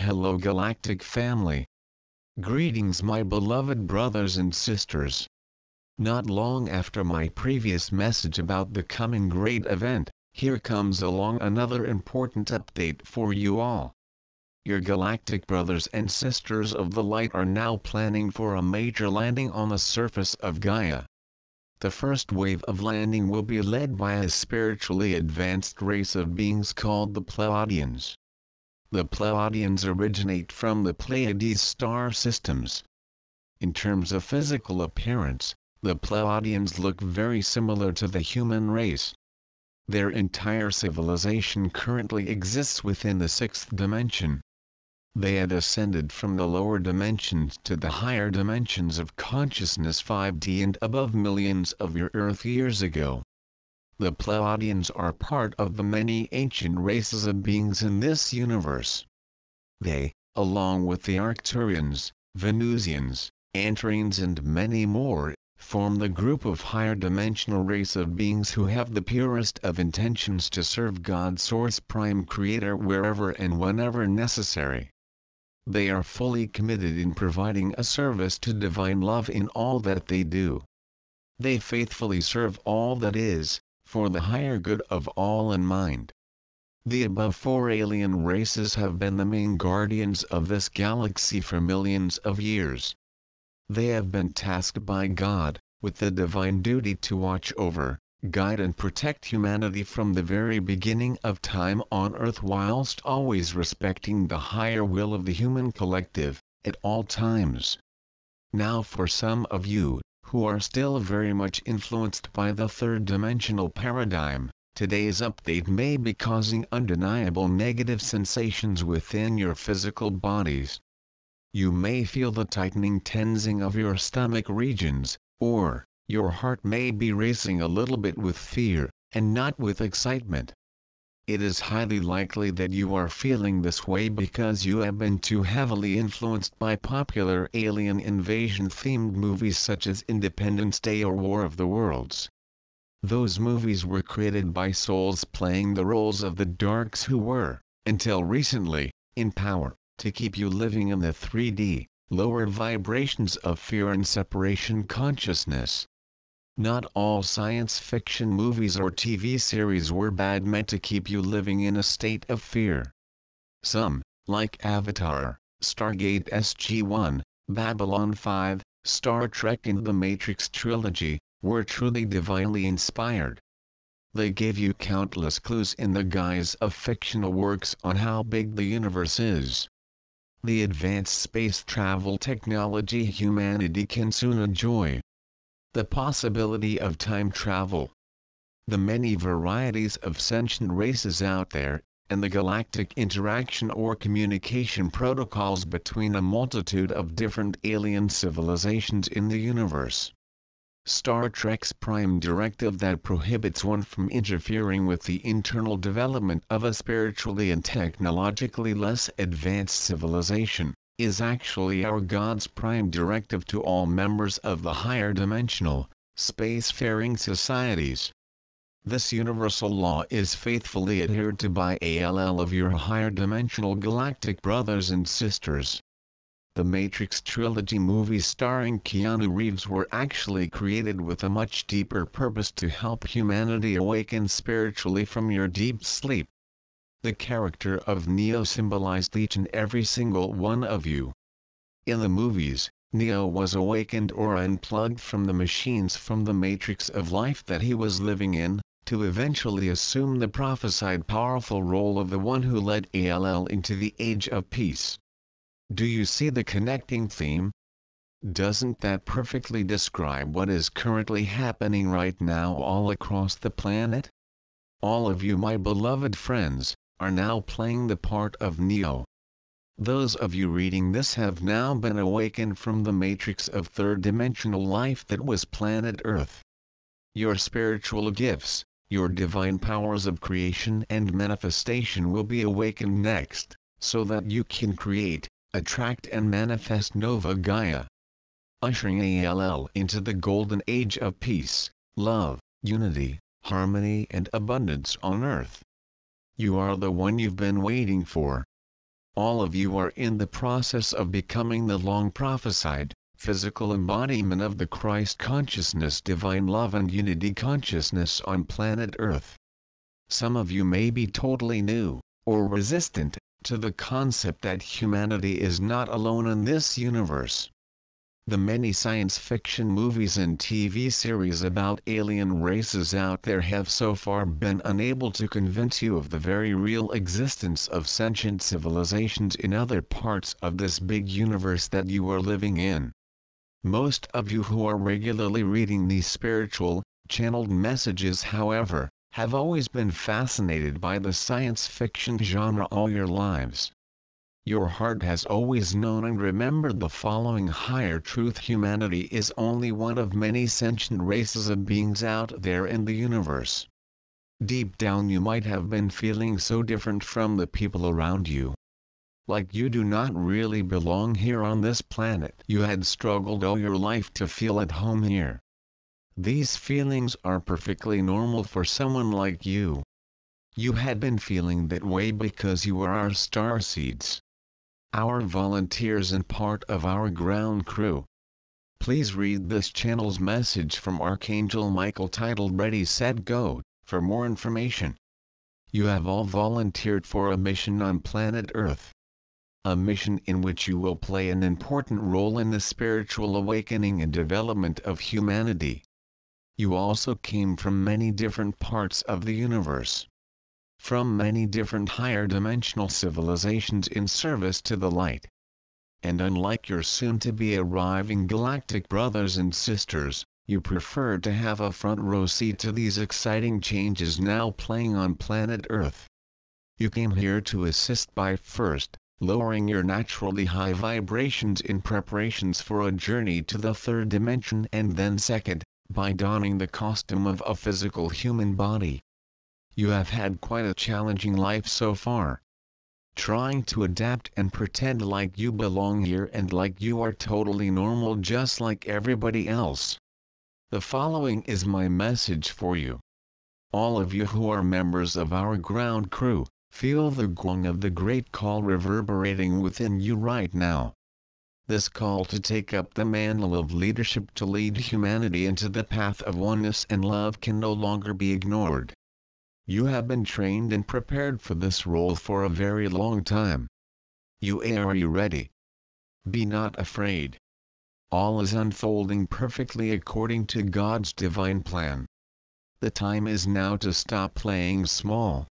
Hello Galactic family. Greetings my beloved brothers and sisters. Not long after my previous message about the coming great event, here comes along another important update for you all. Your galactic brothers and sisters of the light are now planning for a major landing on the surface of Gaia. The first wave of landing will be led by a spiritually advanced race of beings called the Pleiadians. The Pleiadians originate from the Pleiades star systems. In terms of physical appearance, the Pleiadians look very similar to the human race. Their entire civilization currently exists within the sixth dimension. They had ascended from the lower dimensions to the higher dimensions of consciousness 5D and above millions of your Earth years ago. The Pleiadians are part of the many ancient races of beings in this universe. They, along with the Arcturians, Venusians, Antareans and many more, form the group of higher dimensional race of beings who have the purest of intentions to serve God Source Prime Creator wherever and whenever necessary. They are fully committed in providing a service to divine love in all that they do. They faithfully serve all that is, for the higher good of all in mind. The above four alien races have been the main guardians of this galaxy for millions of years. They have been tasked by God with the divine duty to watch over, guide and protect humanity from the very beginning of time on Earth whilst always respecting the higher will of the human collective, at all times. Now for some of you, who are still very much influenced by the third-dimensional paradigm, today's update may be causing undeniable negative sensations within your physical bodies. You may feel the tightening tensing of your stomach regions, or your heart may be racing a little bit with fear, and not with excitement. It is highly likely that you are feeling this way because you have been too heavily influenced by popular alien invasion-themed movies such as Independence Day or War of the Worlds. Those movies were created by souls playing the roles of the Darks who were, until recently, in power, to keep you living in the 3D, lower vibrations of fear and separation consciousness. Not all science fiction movies or TV series were bad meant to keep you living in a state of fear. Some, like Avatar, Stargate SG-1, Babylon 5, Star Trek and the Matrix trilogy, were truly divinely inspired. They gave you countless clues in the guise of fictional works on how big the universe is. The advanced space travel technology humanity can soon enjoy. The possibility of time travel. The many varieties of sentient races out there, and the galactic interaction or communication protocols between a multitude of different alien civilizations in the universe. Star Trek's prime directive that prohibits one from interfering with the internal development of a spiritually and technologically less advanced civilization, is actually our God's prime directive to all members of the higher dimensional, spacefaring societies. This universal law is faithfully adhered to by all of your higher dimensional galactic brothers and sisters. The Matrix trilogy movies starring Keanu Reeves were actually created with a much deeper purpose to help humanity awaken spiritually from your deep sleep. The character of Neo symbolized each and every single one of you. In the movies, Neo was awakened or unplugged from the machines from the matrix of life that he was living in, to eventually assume the prophesied powerful role of the one who led ALL into the Age of Peace. Do you see the connecting theme? Doesn't that perfectly describe what is currently happening right now all across the planet? All of you, my beloved friends, are now playing the part of Neo. Those of you reading this have now been awakened from the matrix of third-dimensional life that was planet Earth. Your spiritual gifts, your divine powers of creation and manifestation will be awakened next, so that you can create, attract and manifest Nova Gaia, ushering ALL into the golden age of peace, love, unity, harmony and abundance on Earth. You are the one you've been waiting for. All of you are in the process of becoming the long prophesied, physical embodiment of the Christ consciousness, divine love and unity consciousness on planet Earth. Some of you may be totally new, or resistant, to the concept that humanity is not alone in this universe. The many science fiction movies and TV series about alien races out there have so far been unable to convince you of the very real existence of sentient civilizations in other parts of this big universe that you are living in. Most of you who are regularly reading these spiritual, channeled messages, however, have always been fascinated by the science fiction genre all your lives. Your heart has always known and remembered the following higher truth: humanity is only one of many sentient races of beings out there in the universe. Deep down you might have been feeling so different from the people around you. Like you do not really belong here on this planet. You had struggled all your life to feel at home here. These feelings are perfectly normal for someone like you. You had been feeling that way because you were our starseeds, our volunteers and part of our ground crew. Please read this channel's message from Archangel Michael titled Ready Set Go for more information. You have all volunteered for a mission on planet Earth. A mission in which you will play an important role in the spiritual awakening and development of humanity. You also came from many different parts of the universe, from many different higher dimensional civilizations in service to the light. And unlike your soon-to-be arriving galactic brothers and sisters, you prefer to have a front row seat to these exciting changes now playing on planet Earth. You came here to assist by first, lowering your naturally high vibrations in preparations for a journey to the third dimension, and then second, by donning the costume of a physical human body. You have had quite a challenging life so far, trying to adapt and pretend like you belong here and like you are totally normal just like everybody else. The following is my message for you. All of you who are members of our ground crew, feel the gong of the great call reverberating within you right now. This call to take up the mantle of leadership to lead humanity into the path of oneness and love can no longer be ignored. You have been trained and prepared for this role for a very long time. Are you ready? Be not afraid. All is unfolding perfectly according to God's divine plan. The time is now to stop playing small.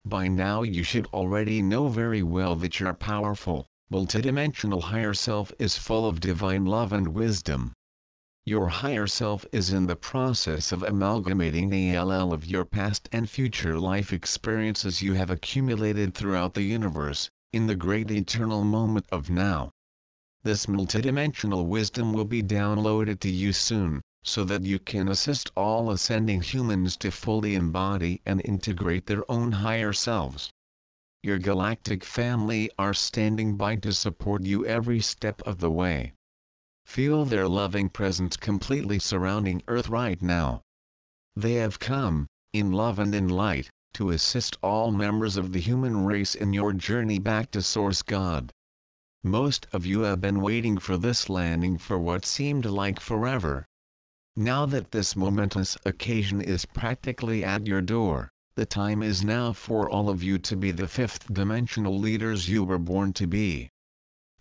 By now you should already know very well that your powerful, multidimensional higher self is full of divine love and wisdom. Your higher self is in the process of amalgamating the all of your past and future life experiences you have accumulated throughout the universe, in the great eternal moment of now. This multidimensional wisdom will be downloaded to you soon, so that you can assist all ascending humans to fully embody and integrate their own higher selves. Your galactic family are standing by to support you every step of the way. Feel their loving presence completely surrounding Earth right now. They have come, in love and in light, to assist all members of the human race in your journey back to Source God. Most of you have been waiting for this landing for what seemed like forever. Now that this momentous occasion is practically at your door, the time is now for all of you to be the fifth dimensional leaders you were born to be.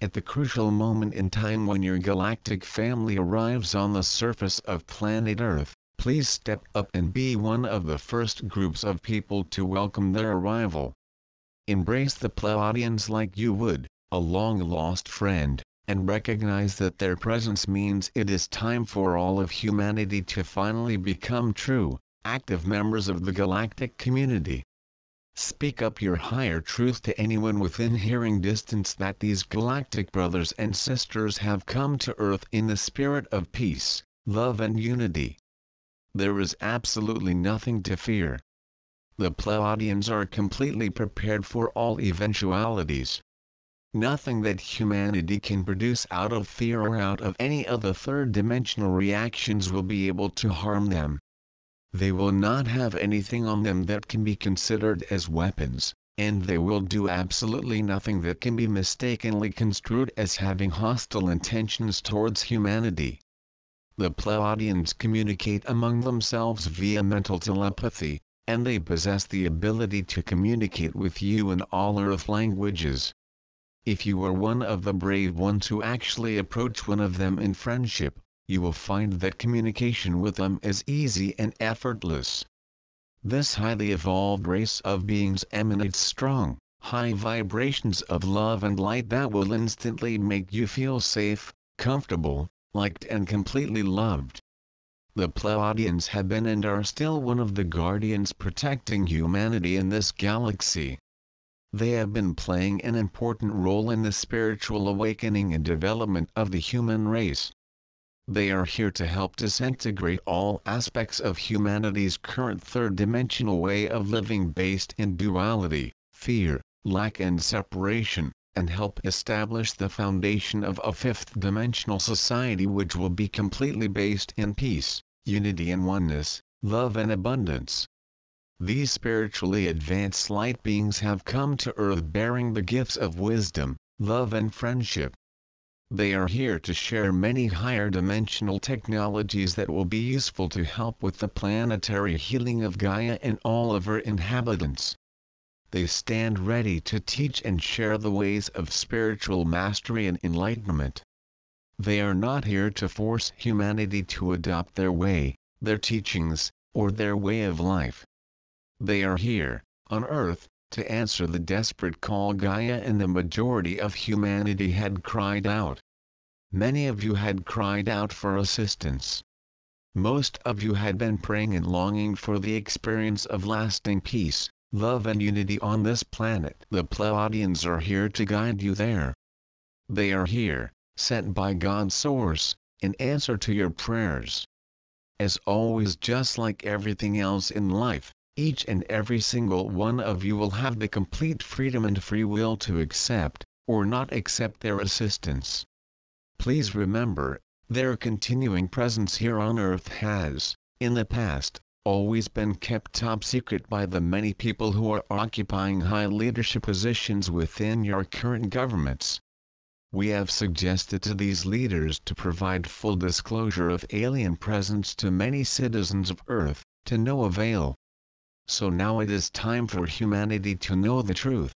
At the crucial moment in time when your galactic family arrives on the surface of planet Earth, please step up and be one of the first groups of people to welcome their arrival. Embrace the Pleiadians like you would a long-lost friend, and recognize that their presence means it is time for all of humanity to finally become true, active members of the galactic community. Speak up your higher truth to anyone within hearing distance that these galactic brothers and sisters have come to Earth in the spirit of peace, love and unity. There is absolutely nothing to fear. The Pleiadians are completely prepared for all eventualities. Nothing that humanity can produce out of fear or out of any other third-dimensional reactions will be able to harm them. They will not have anything on them that can be considered as weapons, and they will do absolutely nothing that can be mistakenly construed as having hostile intentions towards humanity. The Pleiadians communicate among themselves via mental telepathy, and they possess the ability to communicate with you in all Earth languages. If you are one of the brave ones who actually approach one of them in friendship, you will find that communication with them is easy and effortless. This highly evolved race of beings emanates strong, high vibrations of love and light that will instantly make you feel safe, comfortable, liked and completely loved. The Pleiadians have been and are still one of the guardians protecting humanity in this galaxy. They have been playing an important role in the spiritual awakening and development of the human race. They are here to help disintegrate all aspects of humanity's current third-dimensional way of living based in duality, fear, lack and separation, and help establish the foundation of a fifth-dimensional society which will be completely based in peace, unity and oneness, love and abundance. These spiritually advanced light beings have come to Earth bearing the gifts of wisdom, love and friendship. They are here to share many higher dimensional technologies that will be useful to help with the planetary healing of Gaia and all of her inhabitants. They stand ready to teach and share the ways of spiritual mastery and enlightenment. They are not here to force humanity to adopt their way, their teachings, or their way of life. They are here, on Earth, to answer the desperate call Gaia and the majority of humanity had cried out. Many of you had cried out for assistance. Most of you had been praying and longing for the experience of lasting peace, love and unity on this planet. The Pleiadians are here to guide you there. They are here, sent by God's source, in answer to your prayers. As always, just like everything else in life, each and every single one of you will have the complete freedom and free will to accept, or not accept their assistance. Please remember, their continuing presence here on Earth has, in the past, always been kept top secret by the many people who are occupying high leadership positions within your current governments. We have suggested to these leaders to provide full disclosure of alien presence to many citizens of Earth, to no avail. So now it is time for humanity to know the truth.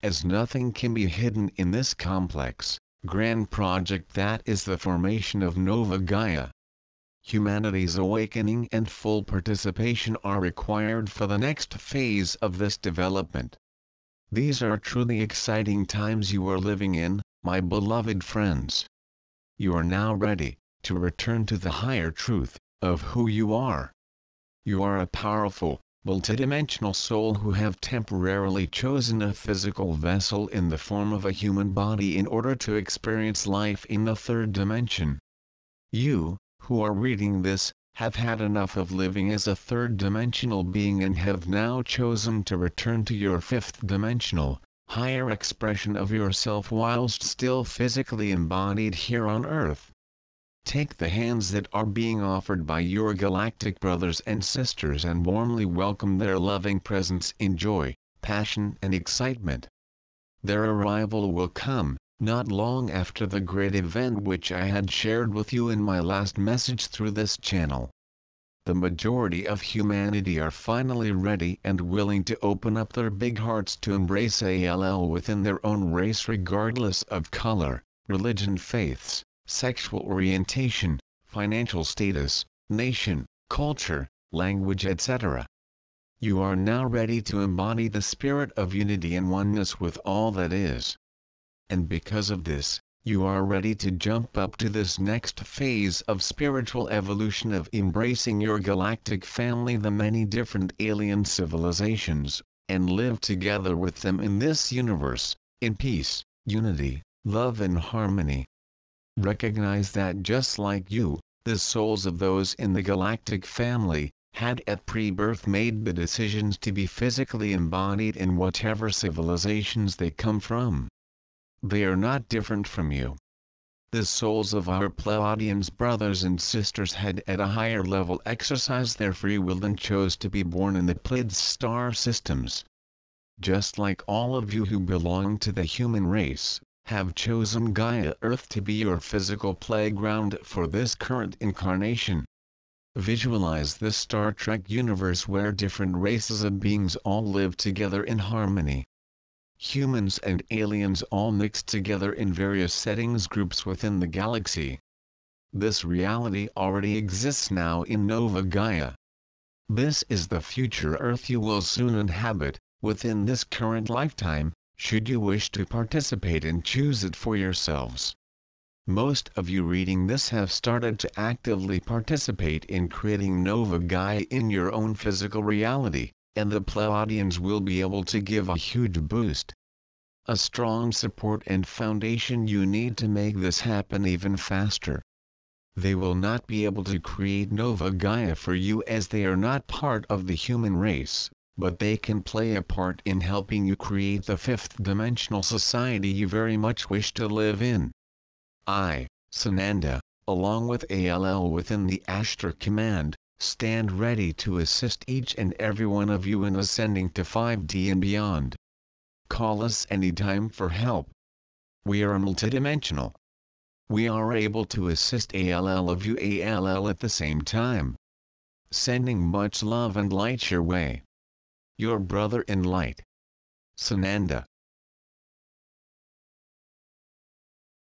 As nothing can be hidden in this complex, grand project that is the formation of Nova Gaia. Humanity's awakening and full participation are required for the next phase of this development. These are truly exciting times you are living in, my beloved friends. You are now ready to return to the higher truth of who you are. You are a powerful, multidimensional soul who have temporarily chosen a physical vessel in the form of a human body in order to experience life in the third dimension. You, who are reading this, have had enough of living as a third-dimensional being and have now chosen to return to your fifth-dimensional, higher expression of yourself whilst still physically embodied here on Earth. Take the hands that are being offered by your galactic brothers and sisters and warmly welcome their loving presence in joy, passion and excitement. Their arrival will come, not long after the great event which I had shared with you in my last message through this channel. The majority of humanity are finally ready and willing to open up their big hearts to embrace ALL within their own race regardless of color, religion, faiths, sexual orientation, financial status, nation, culture, language, etc. You are now ready to embody the spirit of unity and oneness with all that is. And because of this, you are ready to jump up to this next phase of spiritual evolution of embracing your galactic family, the many different alien civilizations, and live together with them in this universe, in peace, unity, love and harmony. Recognize that just like you, the souls of those in the galactic family, had at pre-birth made the decisions to be physically embodied in whatever civilizations they come from. They are not different from you. The souls of our Pleiadians brothers and sisters had at a higher level exercised their free will and chose to be born in the Pleiades star systems. just like all of you who belong to the human race, have chosen Gaia Earth to be your physical playground for this current incarnation. Visualize this Star Trek universe where different races of beings all live together in harmony. Humans and aliens all mixed together in various settings groups within the galaxy. This reality already exists now in Nova Gaia. This is the future Earth you will soon inhabit, within this current lifetime, should you wish to participate and choose it for yourselves. Most of you reading this have started to actively participate in creating Nova Gaia in your own physical reality, and the Pleiadians will be able to give a huge boost. A strong support and foundation you need to make this happen even faster. They will not be able to create Nova Gaia for you as they are not part of the human race, but they can play a part in helping you create the fifth dimensional society you very much wish to live in. I, Sananda, along with ALL within the ASHTAR command, stand ready to assist each and every one of you in ascending to 5D and beyond. Call us anytime for help. We are multidimensional. We are able to assist ALL of you ALL at the same time. Sending much love and light your way. Your brother in light, Sananda.